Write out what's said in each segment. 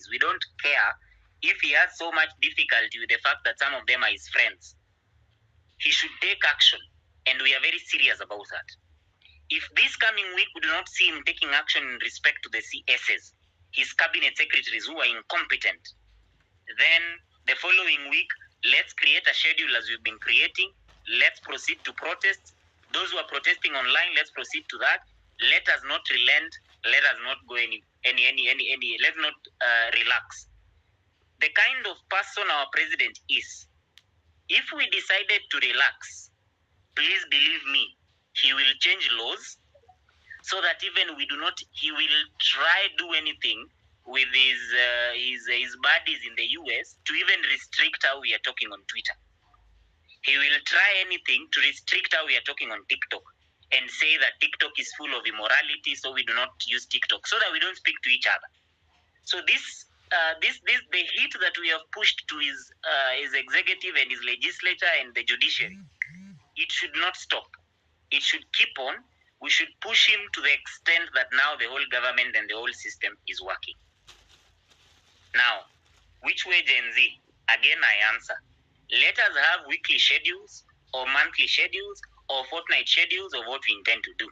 parties. We don't care if he has so much difficulty with the fact that some of them are his friends. He should take action, and we are very serious about that. If this coming week we do not see him taking action in respect to the CSs, his cabinet secretaries who are incompetent, then the following week, let's create a schedule as we've been creating. Let's proceed to protests. Those who are protesting online, let's proceed to that. Let us not relent. Let us not go let's not relax. The kind of person our president is, if we decided to relax, please believe me, he will change laws so that even he will try do anything with his buddies in the US to even restrict how we are talking on Twitter. He will try anything to restrict how we are talking on TikTok and say that TikTok is full of immorality, so we do not use TikTok, so that we don't speak to each other. So the heat that we have pushed to his executive and his legislature and the judiciary, it should not stop. It should keep on. We should push him to the extent that now the whole government and the whole system is working. Now, which way, Gen Z? Again, I answer. Let us have weekly schedules or monthly schedules or fortnight schedules of what we intend to do.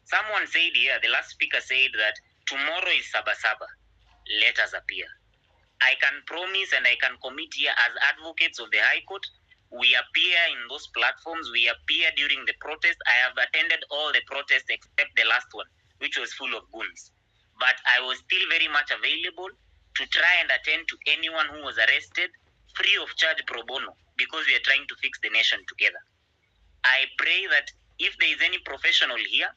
Someone said here, the last speaker said that tomorrow is Sabasaba. Let us appear. I can promise and I can commit here as advocates of the High Court, we appear in those platforms, we appear during the protest. I have attended all the protests except the last one, which was full of goons. But I was still very much available to try and attend to anyone who was arrested free of charge pro bono, because we are trying to fix the nation together. I pray that if there is any professional here,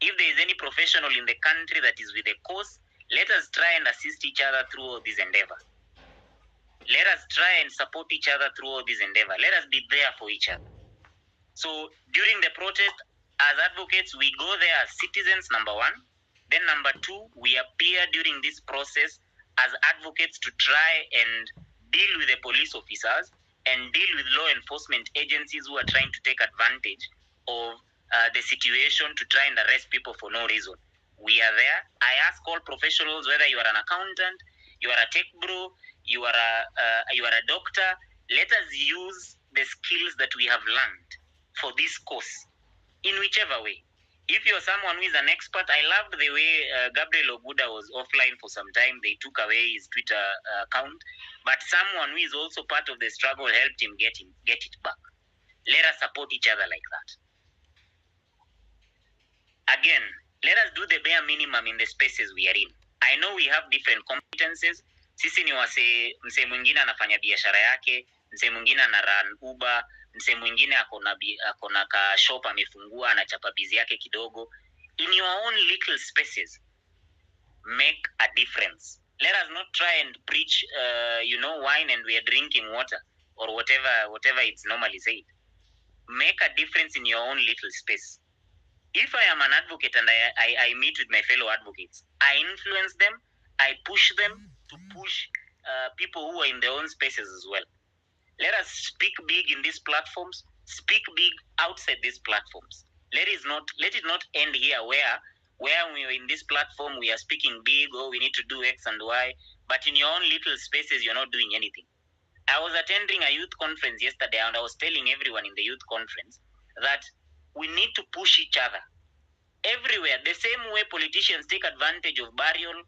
if there is any professional in the country that is with a cause, let us try and assist each other through all this endeavor. Let us try and support each other through all this endeavor. Let us be there for each other. So during the protest, as advocates, we go there as citizens, number one. Then number two, we appear during this process as advocates to try and deal with the police officers and deal with law enforcement agencies who are trying to take advantage of the situation to try and arrest people for no reason. We are there. I ask all professionals, whether you are an accountant, you are a tech bro, you are a doctor, let us use the skills that we have learned for this course in whichever way. If you're someone who is an expert, I loved the way Gabriel Oguda was offline for some time. They took away his Twitter account, but someone who is also part of the struggle helped him get it back. Let us support each other like that. Again, let us do the bare minimum in the spaces we are in. I know we have different competences. Sisi ni mse mwingine anafanya biashara yake, mse mwingine ana run Uber, mse mwingine akona ka shop amefungua, anachapa bizi yake kidogo. In your own little spaces, make a difference. Let us not try and preach, wine and we are drinking water or whatever it's normally said. Make a difference in your own little space. If I am an advocate and I meet with my fellow advocates, I influence them, I push them to push people who are in their own spaces as well. Let us speak big in these platforms, speak big outside these platforms. Let it not end here where we are in this platform, we are speaking big, we need to do X and Y, but in your own little spaces, you're not doing anything. I was attending a youth conference yesterday, and I was telling everyone in the youth conference that we need to push each other everywhere. The same way politicians take advantage of burial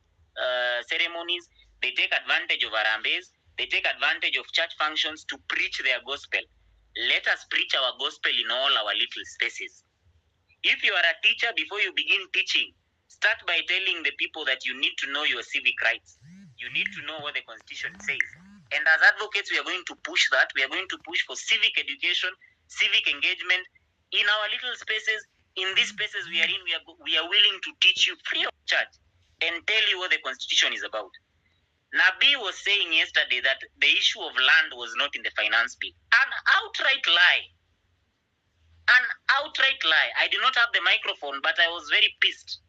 ceremonies, they take advantage of arambes, they take advantage of church functions to preach their gospel. Let us preach our gospel in all our little spaces. If you are a teacher, before you begin teaching, start by telling the people that you need to know your civic rights. You need to know what the Constitution says. And as advocates, we are going to push that. We are going to push for civic education, civic engagement in our little spaces. In these spaces we are in, we are willing to teach you free of charge and tell you what the Constitution is about. Nabi was saying yesterday that the issue of land was not in the finance bill. An outright lie. An outright lie. I did not have the microphone, but I was very pissed.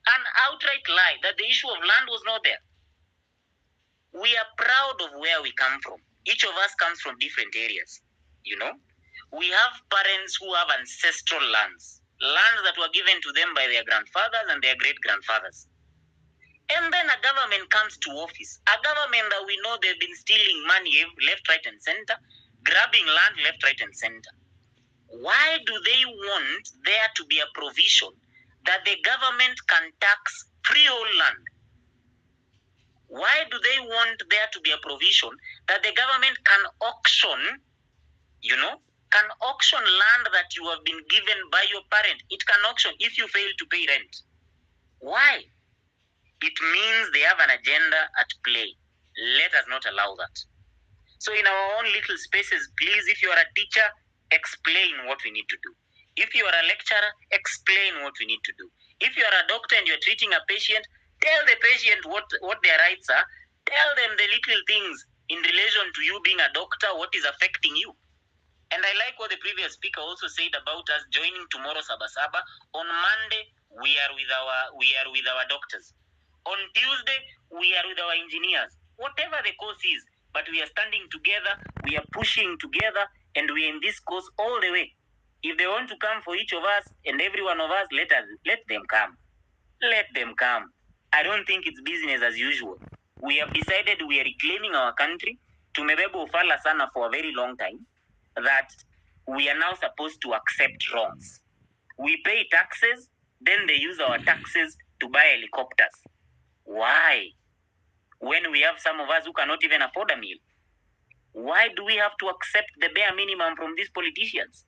An outright lie that the issue of land was not there. We are proud of where we come from. Each of us comes from different areas. We have parents who have ancestral lands that were given to them by their grandfathers and their great-grandfathers. And then a government comes to office. A government that we know they've been stealing money left, right, and center, grabbing land left, right, and center. Why do they want there to be a provision that the government can tax freehold land? Why do they want there to be a provision that the government can auction, can auction land that you have been given by your parent? It can auction if you fail to pay rent. Why? It means they have an agenda at play. Let us not allow that. So in our own little spaces, please, if you are a teacher, explain what we need to do. If you are a lecturer, explain what we need to do. If you are a doctor and you're treating a patient, tell the patient what their rights are. Tell them the little things in relation to you being a doctor, what is affecting you. And I like what the previous speaker also said about us joining tomorrow Sabasaba. On Monday, we are with our doctors. On Tuesday, we are with our engineers. Whatever the cause is, but we are standing together, we are pushing together, and we are in this cause all the way. If they want to come for each of us and every one of us, let them come. Let them come. I don't think it's business as usual. We have decided we are reclaiming our country. Tumebeba ufala sana for a very long time, that we are now supposed to accept wrongs. We pay taxes, then they use our taxes to buy helicopters. Why? When we have some of us who cannot even afford a meal. Why do we have to accept the bare minimum from these politicians?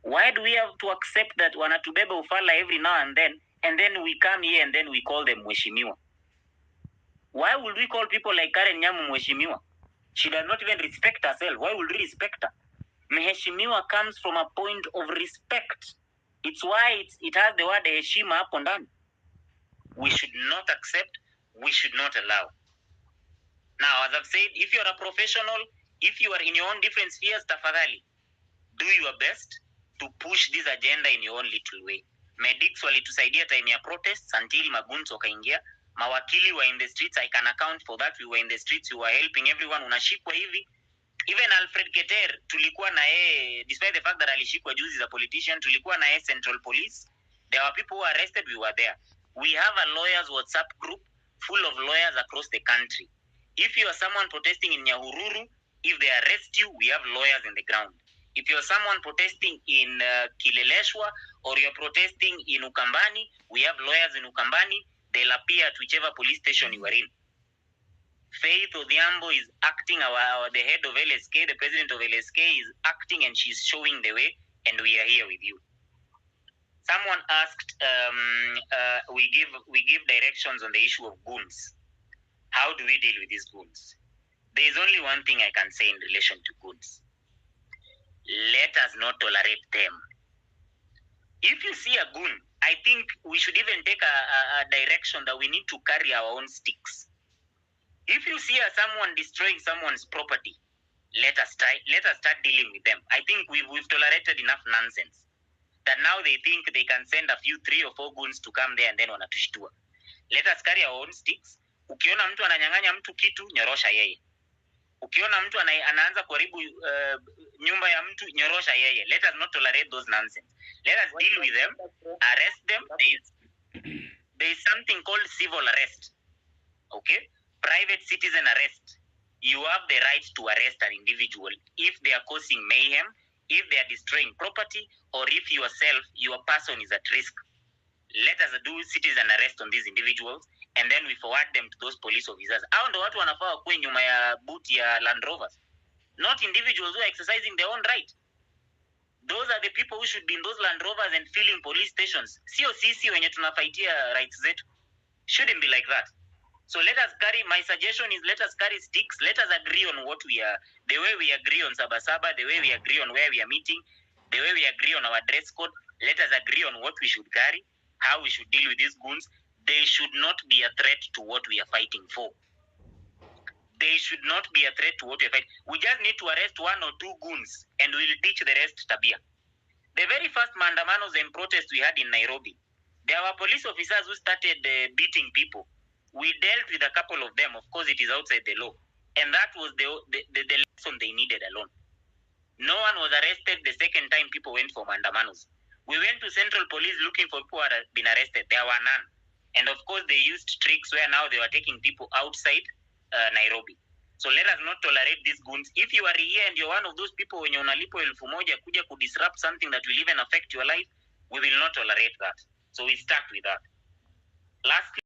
Why do we have to accept that wanatubeba ufala every now and then we come here and then we call them Mheshimiwa? Why would we call people like Karen Nyamu Mheshimiwa? She does not even respect herself. Why would we respect her? Mheshimiwa comes from a point of respect. It's why it has the word heshima up and down. We should not accept, we should not allow. Now, as I've said, if you're a professional, if you are in your own different spheres, tafadhali, do your best to push this agenda in your own little way. Medics walitusaidia time ya protests until maguns wakaingia. Mawakili were in the streets. I can account for that. We were in the streets. We were helping everyone. Unashikwa hivi. Even Alfred Keter, tulikuwa na yeye, despite the fact that alishikwa juzi as a politician, tulikuwa na yeye Central Police. There were people who were arrested. We were there. We have a lawyers WhatsApp group full of lawyers across the country. If you are someone protesting in Nyahururu, if they arrest you, we have lawyers in the ground. If you're someone protesting in Kileleshwa or you're protesting in Ukambani, we have lawyers in Ukambani. They'll appear at whichever police station you are in. Faith Odhiambo is acting, the head of LSK, the president of LSK is acting, and she's showing the way, and we are here with you. Someone asked, we give directions on the issue of goons. How do we deal with these goons? There is only one thing I can say in relation to goons. Let us not tolerate them. If you see a goon, I think we should even take a direction that we need to carry our own sticks. If you see someone destroying someone's property, let us start dealing with them. I think we've tolerated enough nonsense that now they think they can send a few 3 or 4 goons to come there and then wanatushtua. Let us carry our own sticks. Ukiona mtu ananyang'anya mtu kitu, nyorosha yeye. Ukiona mtu anaanza kuharibu nyumba ya mtu, nyorosha yeye. Let us not tolerate those nonsense. Let us deal with them, arrest them. There is something called civil arrest. Okay? Private citizen arrest. You have the right to arrest an individual if they are causing mayhem, if they are destroying property, or if yourself, your person is at risk. Let us do citizen arrest on these individuals, and then we forward them to those police officers. Hao ndo watu wanafaa kuwe nyuma ya boot ya Land Rovers, not individuals who are exercising their own right. Those are the people who should be in those Land Rovers and filling police stations. Sio sisi wenye tunafaitia rights zetu. Shouldn't be like that. So let us carry, my suggestion is let us carry sticks. Let us agree on what we are, the way we agree on Sabasaba, the way we agree on where we are meeting, the way we agree on our dress code. Let us agree on what we should carry, how we should deal with these goons. They should not be a threat to what we are fighting for. They should not be a threat to what we are fighting. We just need to arrest 1 or 2 goons and we'll teach the rest tabia. The very first mandamanos and protests we had in Nairobi, there were police officers who started beating people. We dealt with a couple of them. Of course, it is outside the law. And that was the lesson they needed alone. No one was arrested the second time people went for mandamanos. We went to Central Police looking for people who had been arrested. There were none. And of course, they used tricks where now they were taking people outside Nairobi. So let us not tolerate these goons. If you are here and you're one of those people when you're unalipo 1,000 kuja could disrupt something that will even affect your life, we will not tolerate that. So we start with that. Lastly,